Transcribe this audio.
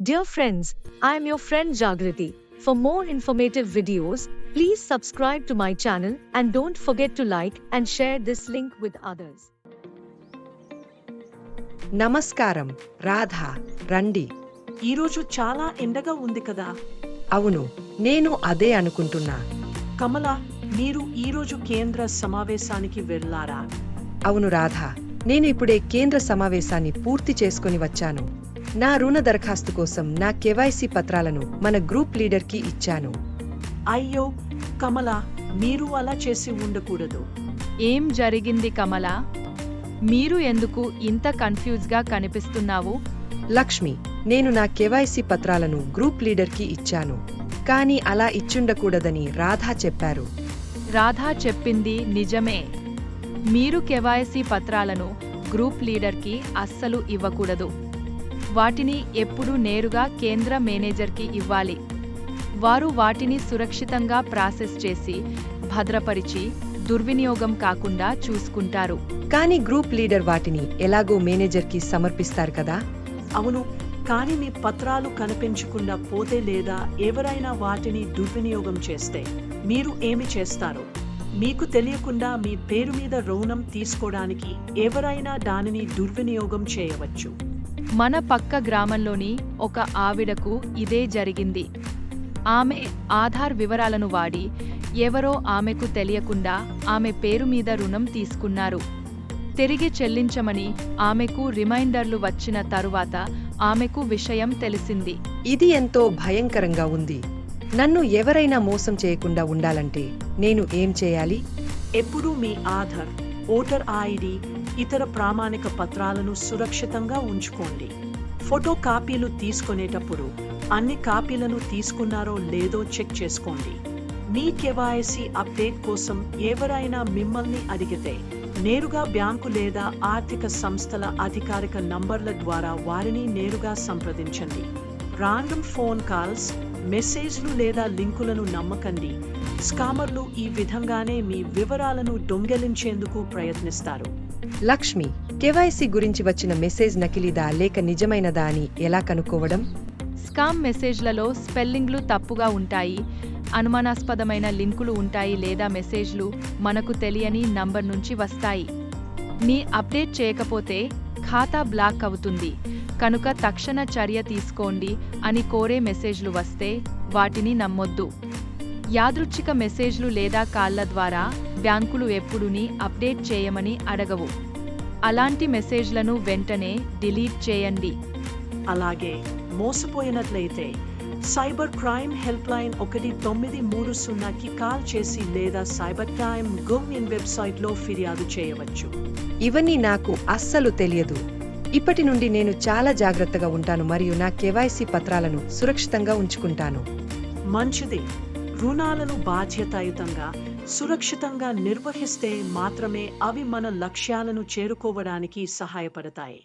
Dear friends, I am your friend Jagriti. For more informative videos, please subscribe to my channel and don't forget to like and share this link with others. నమస్కారం రాధా రండి. ఈరోజు చాలా ఎండగా ఉంది కదా. అవును, నేను అదే అనుకుంటున్నా. కమల, మీరు ఈరోజు కేంద్ర సమావేశానికి వెళ్ళారా? అవును రాధా, నేను ఇప్పుడే కేంద్ర సమావేశాన్ని పూర్తి చేసుకుని వచ్చాను. నా రుణ దరఖాస్తు కోసం నా కేవైసీ పత్రాలను మన గ్రూప్ లీడర్కి ఇచ్చాను. అయ్యో కమల, మీరు అలా చేసి ఉండకూడదు. ఏం జరిగింది కమల? మీరు ఎందుకు ఇంత కన్ఫ్యూజ్గా కనిపిస్తున్నావు? లక్ష్మి, నేను నా కేవైసీ పత్రాలను గ్రూప్ లీడర్కి ఇచ్చాను, కానీ అలా ఇచ్చుండకూడదని రాధా చెప్పారు. రాధా చెప్పింది నిజమే. మీరు కేవైసీ పత్రాలను గ్రూప్ లీడర్కి అస్సలు ఇవ్వకూడదు. వాటిని ఎప్పుడూ నేరుగా కేంద్ర మేనేజర్కి ఇవ్వాలి. వారు వాటిని సురక్షితంగా ప్రాసెస్ చేసి భద్రపరిచి దుర్వినియోగం కాకుండా చూసుకుంటారు. కానీ గ్రూప్ లీడర్ వాటిని ఎలాగో మేనేజర్కి సమర్పిస్తారు కదా. అవును, కానీ మీ పత్రాలు కనిపించకుండా పోతే లేదా ఎవరైనా వాటిని దుర్వినియోగం చేస్తే మీరు ఏమి చేస్తారు? మీకు తెలియకుండా మీ పేరు మీద రుణం తీసుకోవడానికి ఎవరైనా దానిని దుర్వినియోగం చేయవచ్చు. మన పక్క గ్రామంలోని ఒక ఆవిడకు ఇదే జరిగింది. ఆమె ఆధార్ వివరాలను వాడి ఎవరో ఆమెకు తెలియకుండా ఆమె పేరు మీద రుణం తీసుకున్నారు. తిరిగి చెల్లించమని ఆమెకు రిమైండర్లు వచ్చిన తరువాత ఆమెకు విషయం తెలిసింది. ఇది ఎంతో భయంకరంగా ఉంది. నన్ను ఎవరైనా మోసం చేయకుండా ఉండాలంటే నేను ఏం చేయాలి? ఎప్పుడూ మీ ఆధార్, ఓటర్ ఐడి, ఇతర ప్రామాణిక పత్రాలను సురక్షితంగా ఉంచుకోండి. ఫోటో కాపీలు తీసుకునేటప్పుడు అన్ని కాపీలను తీసుకున్నారో లేదో చెక్ చేసుకోండి. మీ కేవైసీ అప్డేట్ కోసం ఎవరైనా మిమ్మల్ని అడిగితే నేరుగా బ్యాంకు లేదా ఆర్థిక సంస్థల అధికారిక నంబర్ల ద్వారా వారిని నేరుగా సంప్రదించండి. రాండమ్ ఫోన్ కాల్స్, మెసేజ్లు లేదా లింకులను నమ్మకండి. స్కామర్లు ఈ విధంగానే మీ వివరాలను దొంగిలించేందుకు ప్రయత్నిస్తారు. లక్ష్మి, కేవైసీ గురించి వచ్చిన మెసేజ్ నకిలీదా లేక నిజమైనదా అని ఎలా కనుక్కోవడం? స్కామ్ మెసేజ్లలో స్పెల్లింగ్లు తప్పుగా ఉంటాయి, అనుమానాస్పదమైన లింకులు ఉంటాయి లేదా మెసేజ్లు మనకు తెలియని నంబర్ నుంచి వస్తాయి. నీ అప్డేట్ చేయకపోతే ఖాతా బ్లాక్ అవుతుంది, కనుక తక్షణ చర్య తీసుకోండి అని కోరే మెసేజ్లు వస్తే వాటిని నమ్మొద్దు. యాదృచ్ఛిక మెసేజ్లు లేదా కాళ్ల ద్వారా బ్యాంకులు ఎప్పుడూని అప్డేట్ చేయమని అడగవు. అలాంటి మెసేజ్లను వెంటనే డిలీట్ చేయండి. అలాగే మోసపోయినట్లయితే సైబర్ క్రైమ్ హెల్ప్ లైన్ 1930కి కాల్ చేసి లేదా సైబర్ క్రైమ్ గవ్.in వెబ్సైట్లో ఫిర్యాదు చేయవచ్చు. ఇవన్నీ నాకు అస్సలు తెలియదు. ఇప్పటి నుండి నేను చాలా జాగ్రత్తగా ఉంటాను మరియు నా కేవైసీ పత్రాలను సురక్షితంగా ఉంచుకుంటాను. మంచిది. రుణాలను బాధ్యతాయుతంగా, సురక్షితంగా నిర్వహిస్తే మాత్రమే అవి మన లక్ష్యాలను చేరుకోవడానికి సహాయపడతాయి.